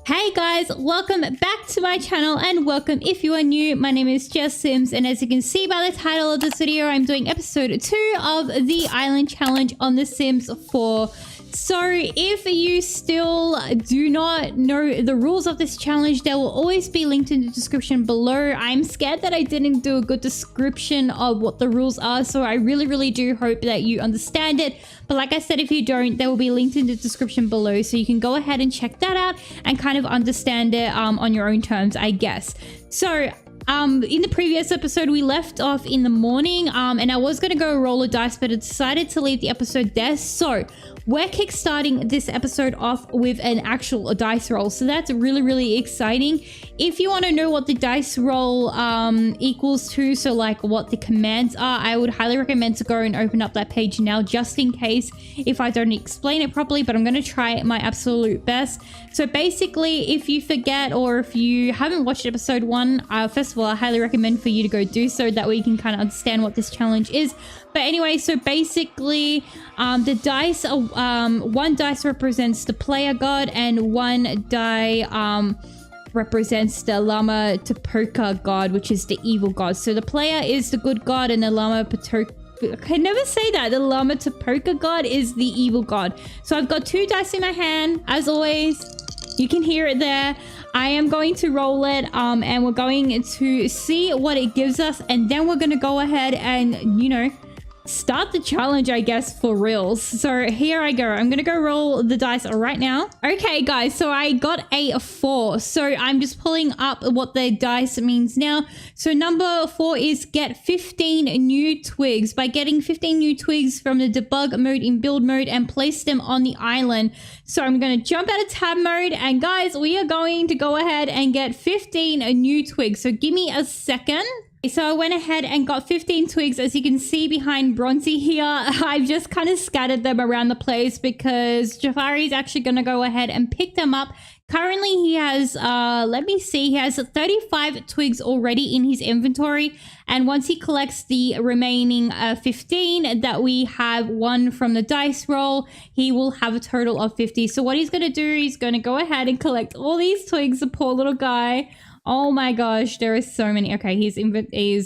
Hey guys, welcome back to my channel and welcome if you are new. My name is Jess Sims and as you can see by the title of this video, I'm doing episode 2 of the island challenge on The Sims 4. So if you still do not know the rules of this challenge, they will always be linked in the description below. I'm scared that I didn't do a good description of what the rules are, so I really do hope that you understand it. But like I said, if you don't, they will be linked in the description below, so you can go ahead and check that out and kind of understand it on your own terms, I guess. So in the previous episode, we left off in the morning and I was going to go roll a dice, but I decided to leave the episode there. So we're kickstarting this episode off with an actual dice roll. So that's really exciting. If you want to know what the dice roll equals to, so like what the commands are, I would highly recommend to go and open up that page now, just in case if I don't explain it properly, but I'm going to try my absolute best. So basically, if you forget or if you haven't watched episode 1, first of all, I highly recommend for you to go do so. That way you can kind of understand what this challenge is. But anyway, so basically, the dice, one dice represents the player god and one die represents the Llama Topoka god, which is the evil god. So the player is the good god and the Llama Topoka, I can never say that, the Llama Topoka god is the evil god. So I've got 2 dice in my hand, as always. You can hear it there. I am going to roll it and we're going to see what it gives us, and then we're going to go ahead and, you know, start the challenge, I guess, for reals. So here I go. I'm gonna go roll the dice right now. Okay guys, so I got a 4, so I'm just pulling up what the dice means now. So number 4 is get 15 new twigs. By getting 15 new twigs from the debug mode in build mode and place them on the island. So I'm gonna jump out of tab mode, and guys, we are going to go ahead and get 15 new twigs. So give me a second. So I went ahead and got 15 twigs. As you can see behind Bronte here, I've just kind of scattered them around the place because Jafari is actually going to go ahead and pick them up. Currently he has, let me see, he has 35 twigs already in his inventory. And once he collects the remaining 15 that we have won from the dice roll, he will have a total of 50. So what he's going to do, he's going to go ahead and collect all these twigs, the poor little guy. Oh my gosh, there is so many. Okay, his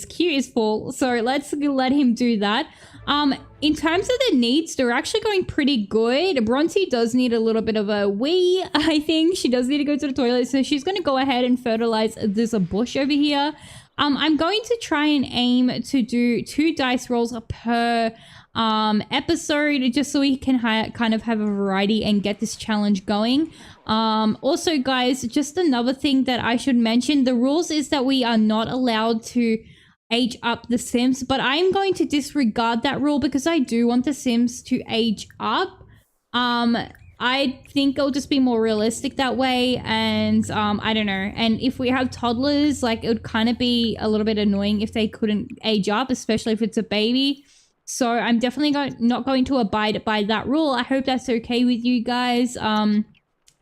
queue is full, so let's let him do that. In terms of the needs, they're actually going pretty good. Bronte does need a little bit of a wee, I think. She does need to go to the toilet, so she's going to go ahead and fertilize. There's a bush over here. I'm going to try and aim to do 2 dice rolls per episode, just so we can kind of have a variety and get this challenge going. Also guys, just another thing that I should mention, the rules is that we are not allowed to age up the Sims, but I'm going to disregard that rule because I do want the Sims to age up. I think it'll just be more realistic that way, and I don't know, and if we have toddlers, like, it would kind of be a little bit annoying if they couldn't age up, especially if it's a baby. So I'm definitely not going to abide by that rule. I hope that's okay with you guys.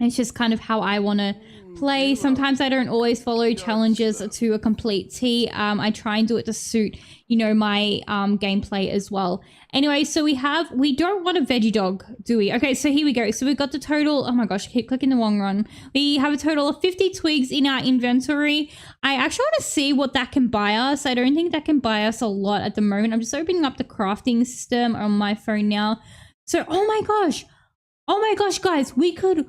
It's just kind of how I want to play. Sometimes I don't always follow challenges to a complete T. I try and do it to suit, you know, my gameplay as well. Anyway, so we don't want a veggie dog, do we? Okay, so here we go. So we've got the total, oh my gosh, I keep clicking the wrong one. We have a total of 50 twigs in our inventory. I actually want to see what that can buy us. I don't think that can buy us a lot at the moment. I'm just opening up the crafting system on my phone now. So, oh my gosh, guys, we could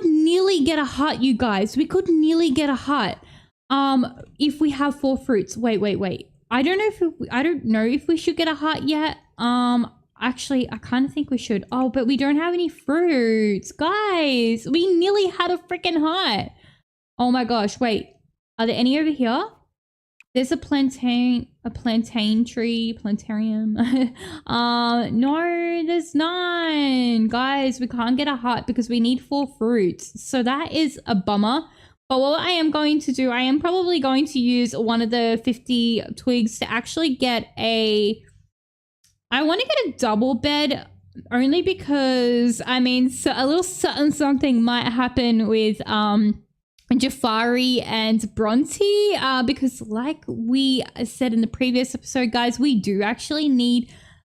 nearly get a hut, you guys. We could nearly get a hut if we have 4 fruits. Wait. I don't know if we should get a hut yet. Actually, I kind of think we should. Oh, but we don't have any fruits. Guys, we nearly had a freaking hut. Oh my gosh, wait. Are there any over here? There's a plantain tree, planetarium. No, there's none. Guys, we can't get a hut because we need 4 fruits. So that is a bummer. But what I am going to do, I am probably going to use one of the 50 twigs to actually get I want to get a double bed, only because, I mean, so a little something might happen with, Jafari and Bronte, because like we said in the previous episode, guys, we do actually need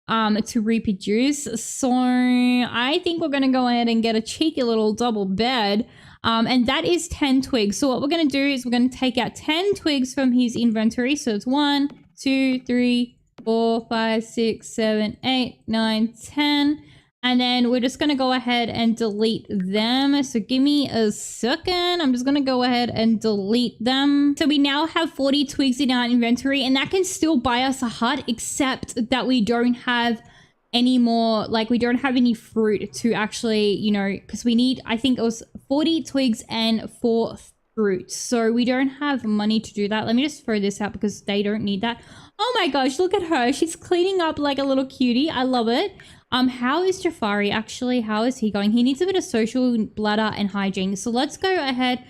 to reproduce. So I think we're gonna go ahead and get a cheeky little double bed. And that is 10 twigs. So what we're gonna do is we're gonna take out 10 twigs from his inventory. So it's 1, 2, 3, 4, 5, 6, 7, 8, 9, 10. And then we're just gonna go ahead and delete them. So give me a second. I'm just gonna go ahead and delete them. So we now have 40 twigs in our inventory, and that can still buy us a hut, except that we don't have any more, like we don't have any fruit to actually, you know, because we need, I think it was 40 twigs and 4 fruit. So we don't have money to do that. Let me just throw this out because they don't need that. Oh my gosh, look at her. She's cleaning up like a little cutie. I love it. How is Jafari actually? How is he going? He needs a bit of social bladder and hygiene. So let's go ahead.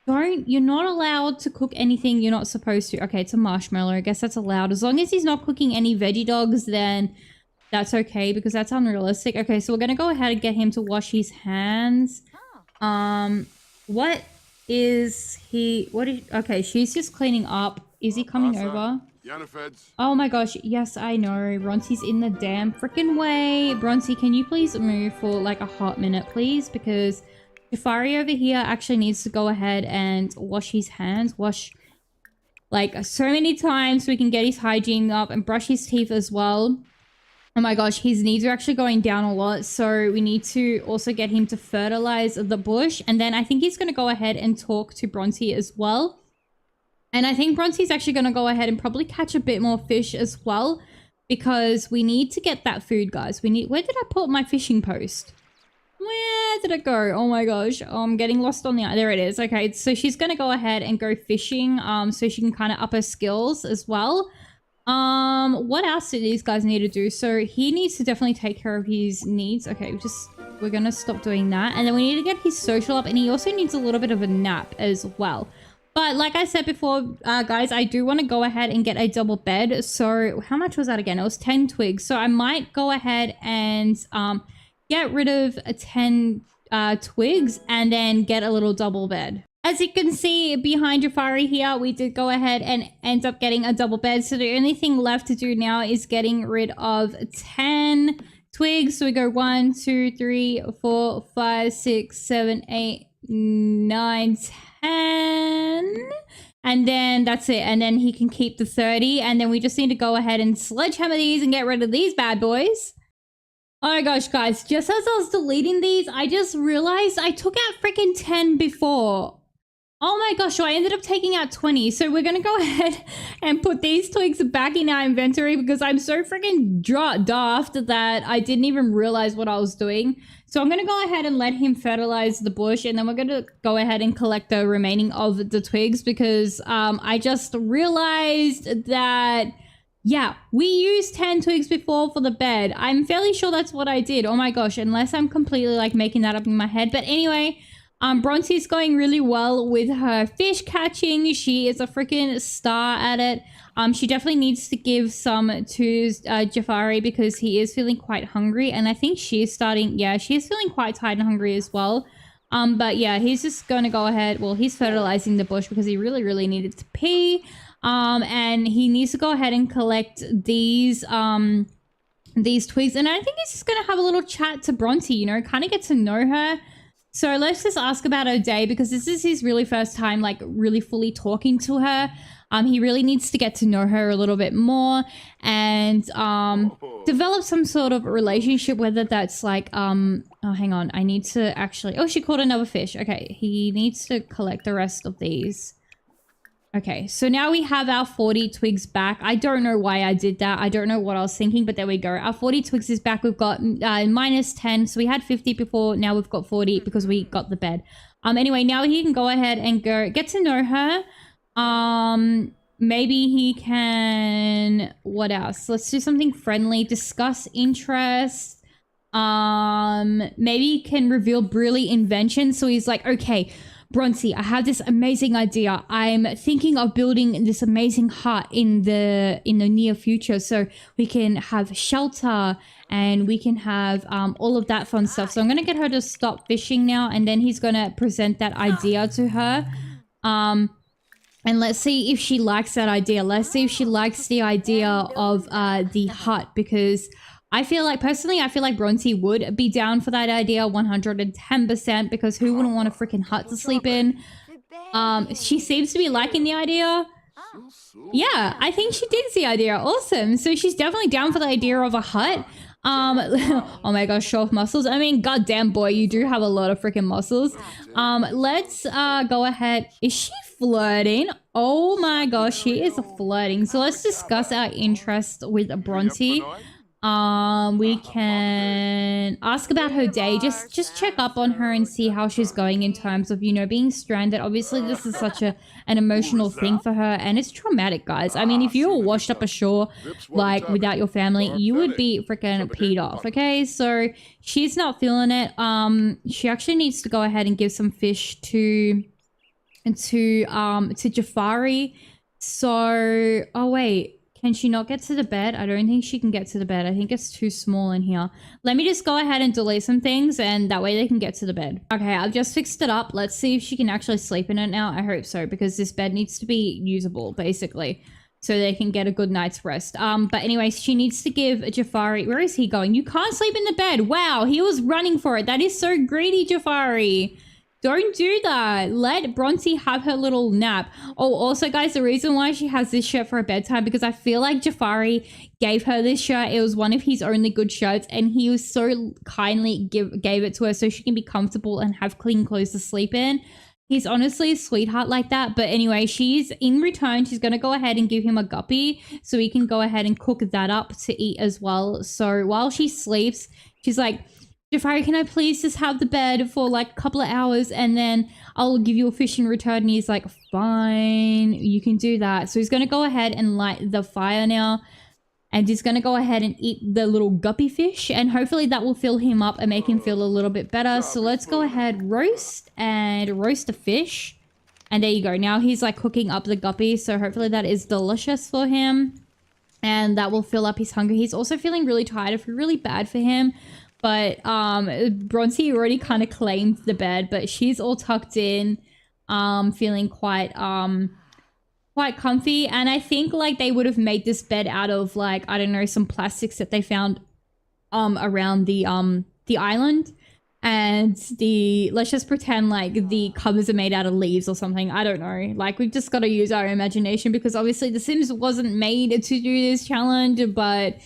You're not allowed to cook anything you're not supposed to. Okay, it's a marshmallow. I guess that's allowed. As long as he's not cooking any veggie dogs, then that's okay because that's unrealistic. Okay, so we're going to go ahead and get him to wash his hands. What is he? Okay, she's just cleaning up. Is he coming over? Oh my gosh, yes, I know. Bronte's in the damn freaking way. Bronte, can you please move for like a hot minute, please? Because Jafari over here actually needs to go ahead and wash his hands. Wash like so many times so we can get his hygiene up and brush his teeth as well. Oh my gosh, his needs are actually going down a lot. So we need to also get him to fertilize the bush. And then I think he's going to go ahead and talk to Bronte as well. And I think Bronte's actually going to go ahead and probably catch a bit more fish as well. Because we need to get that food, guys. Where did I put my fishing post? Where did it go? Oh my gosh. I'm getting lost on there it is. Okay, so she's going to go ahead and go fishing. So she can kind of up her skills as well. What else do these guys need to do? So he needs to definitely take care of his needs. Okay, we're gonna stop doing that. And then we need to get his social up, and he also needs a little bit of a nap as well. But like I said before, guys, I do want to go ahead and get a double bed. So how much was that again? It was 10 twigs. So I might go ahead and get rid of 10 twigs and then get a little double bed. As you can see behind Jafari here, we did go ahead and end up getting a double bed. So the only thing left to do now is getting rid of 10 twigs. So we go 1, 2, 3, 4, 5, 6, 7, 8, 9, 10. And then that's it. And then he can keep the 30. And then we just need to go ahead and sledgehammer these and get rid of these bad boys. Oh my gosh, guys. Just as I was deleting these, I just realized I took out freaking 10 before. Oh my gosh, so I ended up taking out 20. So we're going to go ahead and put these twigs back in our inventory because I'm so freaking daft that I didn't even realize what I was doing. So I'm going to go ahead and let him fertilize the bush, and then we're going to go ahead and collect the remaining of the twigs because I just realized that, yeah, we used 10 twigs before for the bed. I'm fairly sure that's what I did. Oh my gosh, unless I'm completely like making that up in my head. But anyway, Bronte's going really well with her fish catching. She is a freaking star at it. She definitely needs to give some to Jafari because he is feeling quite hungry. And I think she is starting, yeah, she is feeling quite tired and hungry as well. But yeah, he's just going to go ahead. Well, he's fertilizing the bush because he really, really needed to pee. And he needs to go ahead and collect these twigs. And I think he's just going to have a little chat to Bronte, you know, kind of get to know her. So let's just ask about her day because this is his really first time like really fully talking to her. He really needs to get to know her a little bit more and develop some sort of relationship, whether that's like, oh, hang on. I need to actually, oh, she caught another fish. Okay, he needs to collect the rest of these. Okay, so now we have our 40 twigs back. I don't know why I did that. I don't know what I was thinking, but there we go. Our 40 twigs is back. We've got minus 10. So we had 50 before. Now we've got 40 because we got the bed. Anyway, now he can go ahead and go get to know her. Maybe he can, what else? Let's do something friendly. Discuss interests. Maybe he can reveal brilliant invention. So he's like, okay, Bronte, I have this amazing idea. I'm thinking of building this amazing hut in the near future, so we can have shelter and we can have all of that fun stuff. So I'm gonna get her to stop fishing now, and then he's gonna present that idea to her. And let's see if she likes that idea. Let's see if she likes the idea of the hut, because I feel like, personally, I feel like Bronte would be down for that idea 110%, because who wouldn't want a freaking hut to sleep in? She seems to be liking the idea. Yeah, I think she digs the idea. Awesome. So she's definitely down for the idea of a hut. Oh my gosh, show off muscles. I mean, goddamn boy, you do have a lot of freaking muscles. Let's go ahead. Is she flirting? Oh my gosh, she is flirting. So let's discuss our interest with Bronte. We can ask about her day, just check up on her and see how she's going in terms of, you know, being stranded. Obviously this is such an emotional thing for her, and it's traumatic, guys. I mean, if you were washed up ashore like without your family, you would be freaking peed off. Okay, so she's not feeling it. She actually needs to go ahead and give some fish to Jafari. So, oh wait, can she not get to the bed? I don't think she can get to the bed. I think it's too small in here. Let me just go ahead and delete some things, and that way they can get to the bed. Okay, I've just fixed it up. Let's see if she can actually sleep in it now. I hope so, because this bed needs to be usable, basically, so they can get a good night's rest. But anyways, she needs to give Jafari... Where is he going? You can't sleep in the bed. Wow, he was running for it. That is so greedy, Jafari. Don't do that. Let Bronte have her little nap. Oh, also, guys, the reason why she has this shirt for her bedtime, because I feel like Jafari gave her this shirt. It was one of his only good shirts, and he was so kindly gave it to her so she can be comfortable and have clean clothes to sleep in. He's honestly a sweetheart like that. But anyway, she's in return, she's going to go ahead and give him a guppy so he can go ahead and cook that up to eat as well. So while she sleeps, she's like, Jafari, can I please just have the bed for like a couple of hours, and then I'll give you a fish in return? And he's like, fine, you can do that. So he's going to go ahead and light the fire now, and he's going to go ahead and eat the little guppy fish, and hopefully that will fill him up and make him feel a little bit better. So let's go ahead, roast a fish. And there you go. Now he's like cooking up the guppy, so hopefully that is delicious for him, and that will fill up his hunger. He's also feeling really tired. I feel really bad for him. But Bronte already kind of claimed the bed, but she's all tucked in, feeling quite comfy. And I think like they would have made this bed out of like, I don't know, some plastics that they found around the island. And let's just pretend like the covers are made out of leaves or something. I don't know. Like, we've just got to use our imagination, because obviously The Sims wasn't made to do this challenge, but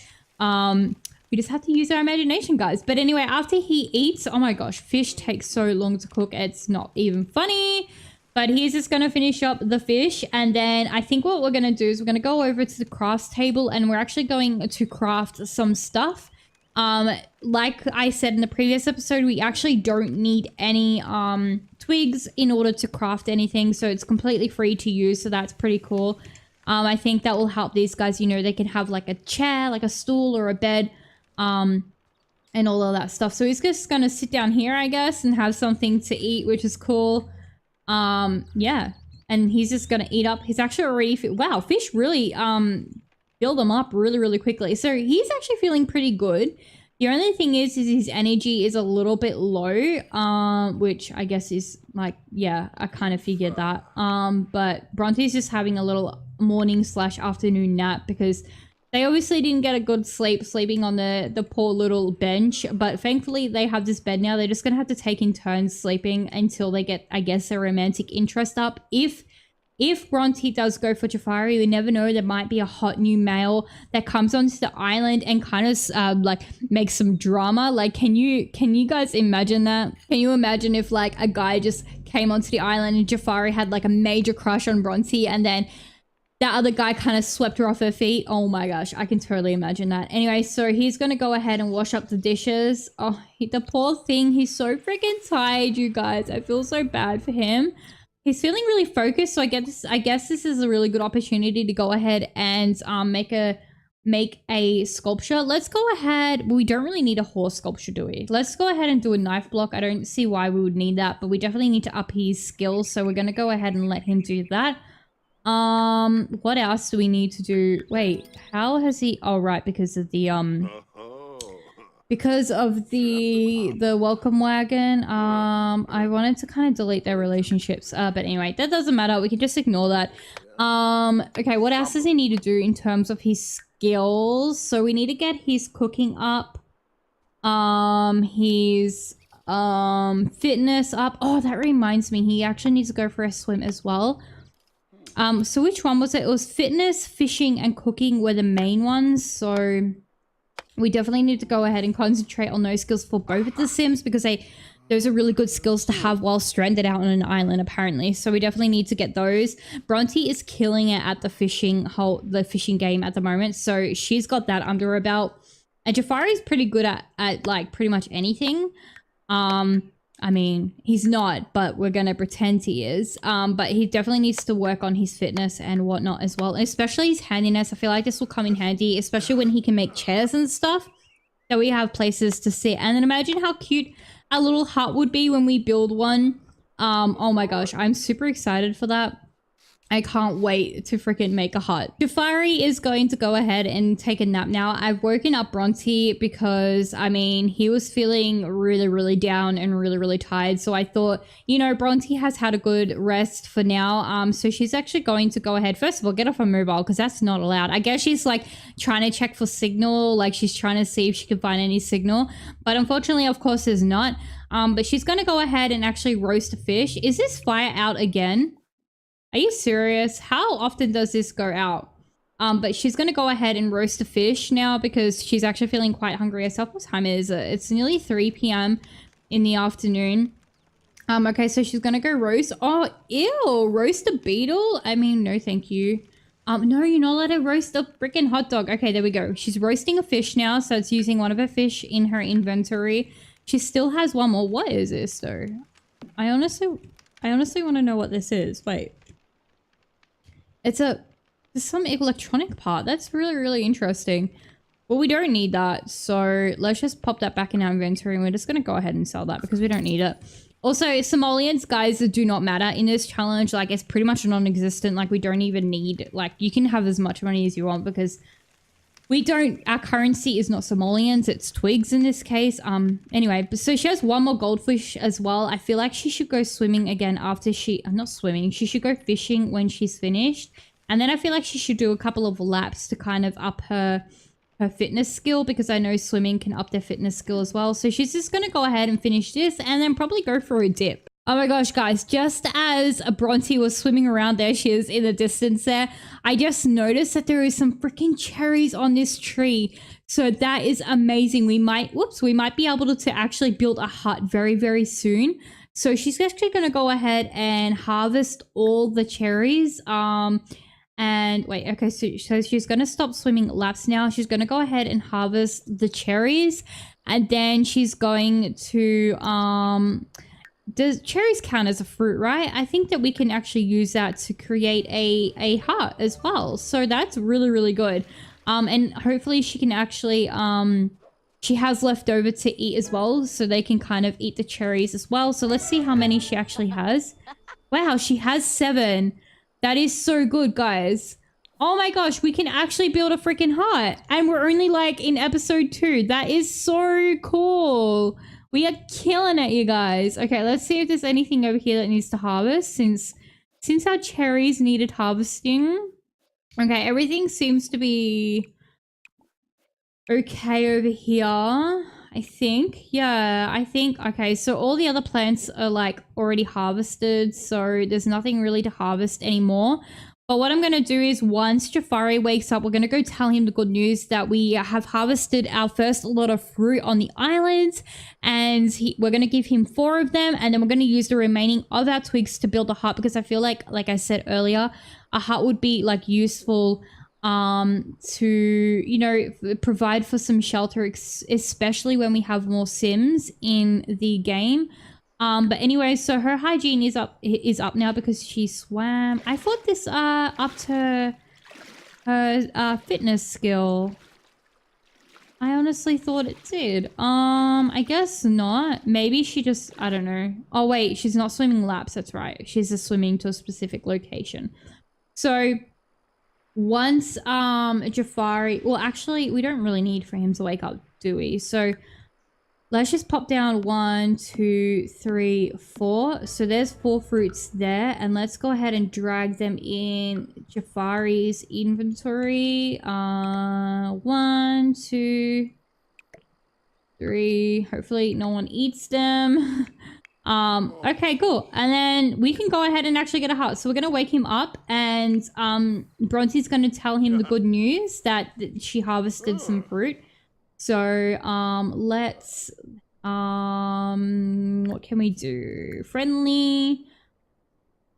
we just have to use our imagination, guys. But anyway, after he eats, oh my gosh, fish takes so long to cook. It's not even funny. But he's just going to finish up the fish. And then I think what we're going to do is we're going to go over to the crafts table, and we're actually going to craft some stuff. Like I said in the previous episode, we actually don't need any twigs in order to craft anything. So it's completely free to use. So that's pretty cool. I think that will help these guys. You know, they can have like a chair, like a stool or a bed. And all of that stuff. So he's just gonna sit down here, I guess, and have something to eat, which is cool. Yeah, and he's just gonna eat up. He's actually already wow, fish really build them up really quickly. So he's actually feeling pretty good. The only thing is his energy is a little bit low, which I guess is like, yeah, I kind of figured that. But Bronte's just having a little morning/afternoon nap, because they obviously didn't get a good sleeping on the poor little bench, but thankfully they have this bed now. They're just going to have to take in turns sleeping until they get, I guess, their romantic interest up. If Bronte does go for Jafari, we never know. There might be a hot new male that comes onto the island and kind of like makes some drama. Like, can you guys imagine that? Can you imagine if like a guy just came onto the island and Jafari had like a major crush on Bronte, and then that other guy kind of swept her off her feet? Oh my gosh, I can totally imagine that. Anyway, so he's going to go ahead and wash up the dishes. Oh, the poor thing. He's so freaking tired, you guys. I feel so bad for him. He's feeling really focused, so I guess this is a really good opportunity to go ahead and make a sculpture. Let's go ahead. We don't really need a horse sculpture, do we? Let's go ahead and do a knife block. I don't see why we would need that, but we definitely need to up his skills, so we're going to go ahead and let him do that. What else do we need to do? Wait, how has he... Oh, right, because of the welcome wagon. I wanted to kind of delete their relationships, but anyway, that doesn't matter. We can just ignore that. Okay, what else does he need to do in terms of his skills. So we need to get his cooking up. His fitness up. Oh, that reminds me. He actually needs to go for a swim as well. So which one was it? It was fitness, fishing, and cooking were the main ones. So we definitely need to go ahead and concentrate on those skills for both of the Sims because those are really good skills to have while stranded out on an island, apparently. So we definitely need to get those. Bronte is killing it at the fishing game at the moment. So she's got that under her belt. And Jafari is pretty good at like pretty much anything. I mean, he's not, but we're going to pretend he is. But he definitely needs to work on his fitness and whatnot as well. Especially his handiness. I feel like this will come in handy, especially when he can make chairs and stuff. So we have places to sit. And then imagine how cute a little hut would be when we build one. Oh my gosh, I'm super excited for that. I can't wait to freaking make a hut. Jafari is going to go ahead and take a nap now. I've woken up Bronte because, I mean, he was feeling really, really down and really, really tired. So I thought, you know, Bronte has had a good rest for now. So she's actually going to go ahead. First of all, get off her mobile because that's not allowed. I guess she's like trying to check for signal. Like she's trying to see if she can find any signal. But unfortunately, of course, there's not. But she's going to go ahead and actually roast a fish. Is this fire out again? Are you serious? How often does this go out? But she's going to go ahead and roast a fish now because she's actually feeling quite hungry herself. What time is it? It's nearly 3 p.m. in the afternoon. Okay, so she's going to go roast. Oh, ew, roast a beetle? I mean, no, thank you. No, you're not allowed to roast a freaking hot dog. Okay, there we go. She's roasting a fish now, so it's using one of her fish in her inventory. She still has one more. What is this, though? I honestly want to know what this is. Wait. There's some electronic part. That's really, really interesting. Well, we don't need that. So let's just pop that back in our inventory and we're just going to go ahead and sell that because we don't need it. Also, simoleons, guys, do not matter in this challenge. Like, it's pretty much non-existent. Like, we don't even need, like, you can have as much money as you want because we don't, our currency is not simoleons, it's twigs in this case. Anyway, so she has one more goldfish as well. I feel like she should go swimming again after not swimming. She should go fishing when she's finished. And then I feel like she should do a couple of laps to kind of up her fitness skill because I know swimming can up their fitness skill as well. So she's just going to go ahead and finish this and then probably go for a dip. Oh my gosh, guys, just as Bronte was swimming around, there she is in the distance there, I just noticed that there is some freaking cherries on this tree. So that is amazing. We might be able to actually build a hut very, very soon. So she's actually going to go ahead and harvest all the cherries. And wait, okay, so she's going to stop swimming laps now. She's going to go ahead and harvest the cherries. And then she's going to, does cherries count as a fruit, right? I think that we can actually use that to create a hut as well. So that's really, really good. And hopefully she can actually, she has leftover to eat as well. So they can kind of eat the cherries as well. So let's see how many she actually has. Wow, she has 7. That is so good, guys. Oh my gosh, we can actually build a freaking hut. And we're only like in episode 2. That is so cool. We are killing it, you guys. Okay, let's see if there's anything over here that needs to harvest since our cherries needed harvesting. Okay, everything seems to be okay over here, I think. Yeah, I think. Okay, so all the other plants are like already harvested, so there's nothing really to harvest anymore. But what I'm going to do is once Jafari wakes up, we're going to go tell him the good news that we have harvested our first lot of fruit on the island. And we're going to give him 4 of them. And then we're going to use the remaining of our twigs to build a hut. Because I feel like I said earlier, a hut would be like useful to, you know, provide for some shelter, especially when we have more Sims in the game. But anyway, so her hygiene is up now because she swam. I thought this upped her fitness skill. I honestly thought it did. I guess not. Maybe she just, I don't know. Oh wait, she's not swimming laps, that's right. She's just swimming to a specific location. So once Jafari, well actually we don't really need for him to wake up, do we? So let's just pop down 1, 2, 3, 4. So there's 4 fruits there, and let's go ahead and drag them in Jafari's inventory. 1, 2, 3. Hopefully no one eats them. Okay, cool. And then we can go ahead and actually get a heart. So we're gonna wake him up, and Bronte's gonna tell him the good news that she harvested some fruit. So let's what can we do? Friendly.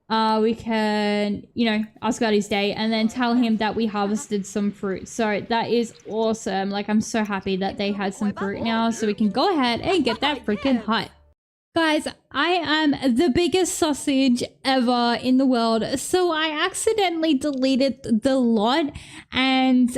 We can, you know, ask about his day and then tell him that we harvested some fruit. So that is awesome. Like, I'm so happy that they had some fruit now, so we can go ahead and get that freaking hut. Guys, I am the biggest sausage ever in the world. So I accidentally deleted the lot, and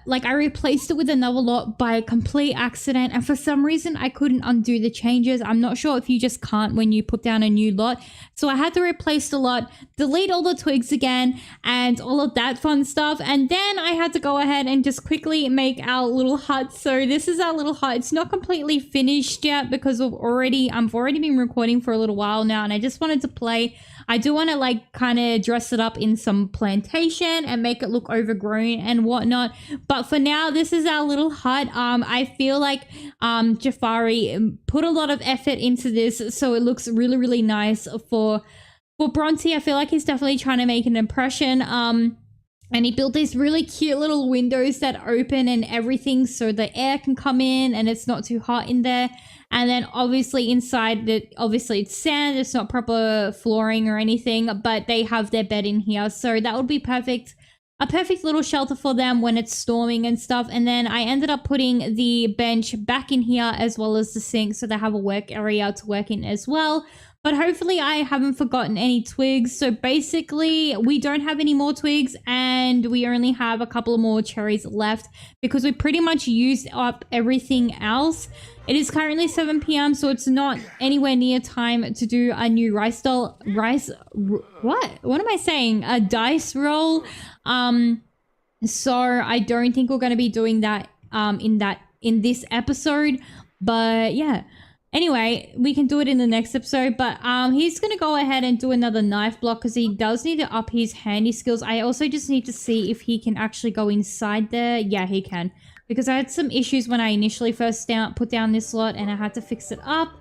like I replaced it with another lot by complete accident, and for some reason I couldn't undo the changes. I'm not sure if you just can't when you put down a new lot. So I had to replace the lot, delete all the twigs again, and all of that fun stuff. And then I had to go ahead and just quickly make our little hut. So this is our little hut. It's not completely finished yet because I've already been recording for a little while now, and I just wanted to play. I do want to like kind of dress it up in some plantation and make it look overgrown and whatnot. But for now, this is our little hut. I feel like Jafari put a lot of effort into this, so it looks really, really nice for Bronte. I feel like he's definitely trying to make an impression. And he built these really cute little windows that open and everything, so the air can come in and it's not too hot in there. And then obviously inside, obviously it's sand, it's not proper flooring or anything, but they have their bed in here. So that would be perfect. A perfect little shelter for them when it's storming and stuff. And then I ended up putting the bench back in here as well as the sink, so they have a work area to work in as well. But hopefully I haven't forgotten any twigs. So basically we don't have any more twigs, and we only have a couple of more cherries left because we pretty much used up everything else. It is currently 7 p.m. so it's not anywhere near time to do a new what am I saying? A dice roll. So I don't think we're going to be doing that in this episode. But yeah. Anyway, we can do it in the next episode, but he's going to go ahead and do another knife block because he does need to up his handy skills. I also just need to see if he can actually go inside there. Yeah, he can, because I had some issues when I initially first put down this lot, and I had to fix it up.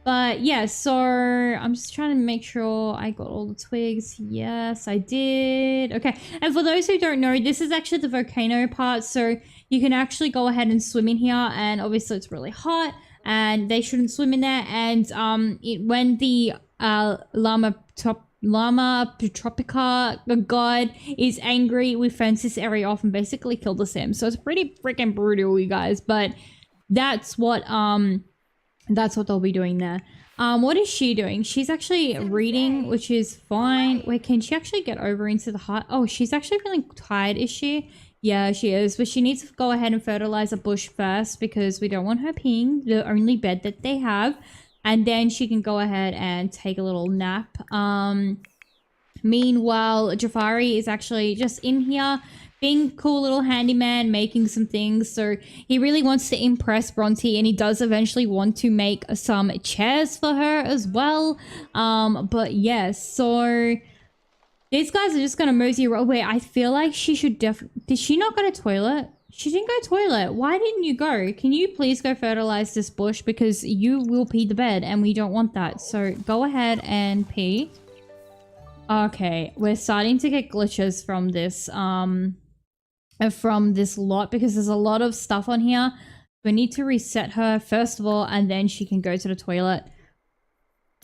But yeah, so I'm just trying to make sure I got all the twigs. Yes, I did. Okay, and for those who don't know, this is actually the volcano part, so you can actually go ahead and swim in here, and obviously it's really hot. And they shouldn't swim in there. And when the Llama Tropica god is angry, we fence this area off and basically kill the Sim. So it's pretty freaking brutal, you guys. But that's what they'll be doing there. What is she doing? She's actually reading, which is fine. Wait, can she actually get over into the hut? Oh, she's actually feeling tired, is she? Yeah, she is, but she needs to go ahead and fertilize a bush first because we don't want her peeing the only bed that they have. And then she can go ahead and take a little nap. Meanwhile, Jafari is actually just in here being cool little handyman, making some things. So he really wants to impress Bronte, and he does eventually want to make some chairs for her as well. But yes, so these guys are just gonna mosey around. Wait, I feel like she should did she not go to toilet? She didn't go to toilet. Why didn't you go? Can you please go fertilize this bush, because you will pee the bed and we don't want that. So go ahead and pee. Okay, we're starting to get glitches from this lot because there's a lot of stuff on here. We need to reset her first of all, and then she can go to the toilet.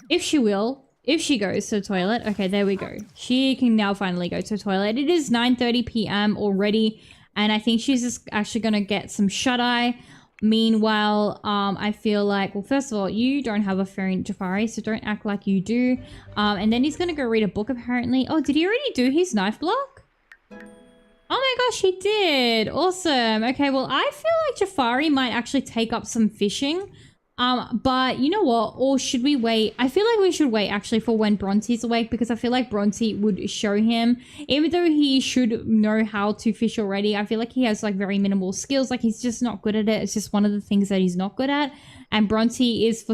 If she will. If she goes to the toilet. Okay, there we go. She can now finally go to the toilet. It is 9:30 p.m. already, and I think she's just actually going to get some shut-eye. Meanwhile, I feel like, well, first of all, you don't have a phone, Jafari, so don't act like you do. And then he's going to go read a book, apparently. Oh, did he already do his knife block? Oh my gosh, he did. Awesome. Okay, well, I feel like Jafari might actually take up some fishing. But you know what? Or should we wait? I feel like we should wait actually for when Bronte's awake, because I feel like Bronte would show him, even though he should know how to fish already. I feel like he has like very minimal skills. Like he's just not good at it. It's just one of the things that he's not good at. And Bronte is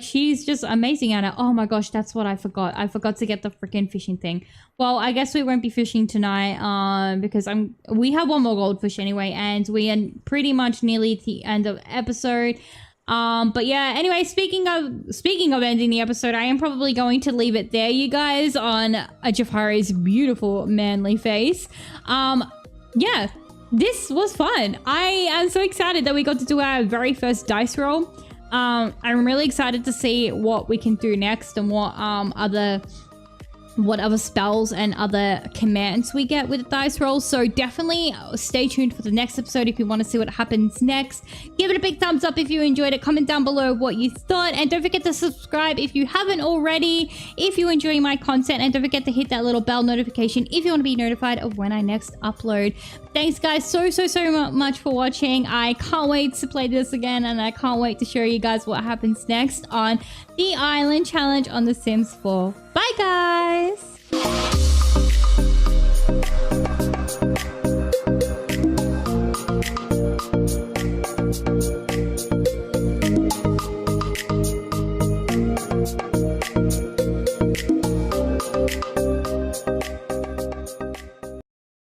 she's just amazing at it. Oh my gosh, that's what I forgot. I forgot to get the freaking fishing thing. Well, I guess we won't be fishing tonight because we have one more goldfish anyway, and we are pretty much nearly at the end of the episode. But yeah, anyway, speaking of ending the episode, I am probably going to leave it there, you guys, on Jafari's beautiful manly face. Yeah, this was fun. I am so excited that we got to do our very first dice roll. I'm really excited to see what we can do next and what other spells and other commands we get with the dice roll. So definitely stay tuned for the next episode if you want to see what happens next. Give it a big thumbs up if you enjoyed it. Comment down below what you thought, and don't forget to subscribe if you haven't already, if you enjoy my content, and don't forget to hit that little bell notification if you want to be notified of when I next upload. Thanks guys so much for watching. I can't wait to play this again, and I can't wait to show you guys what happens next on the Island Challenge on The Sims 4. Bye guys!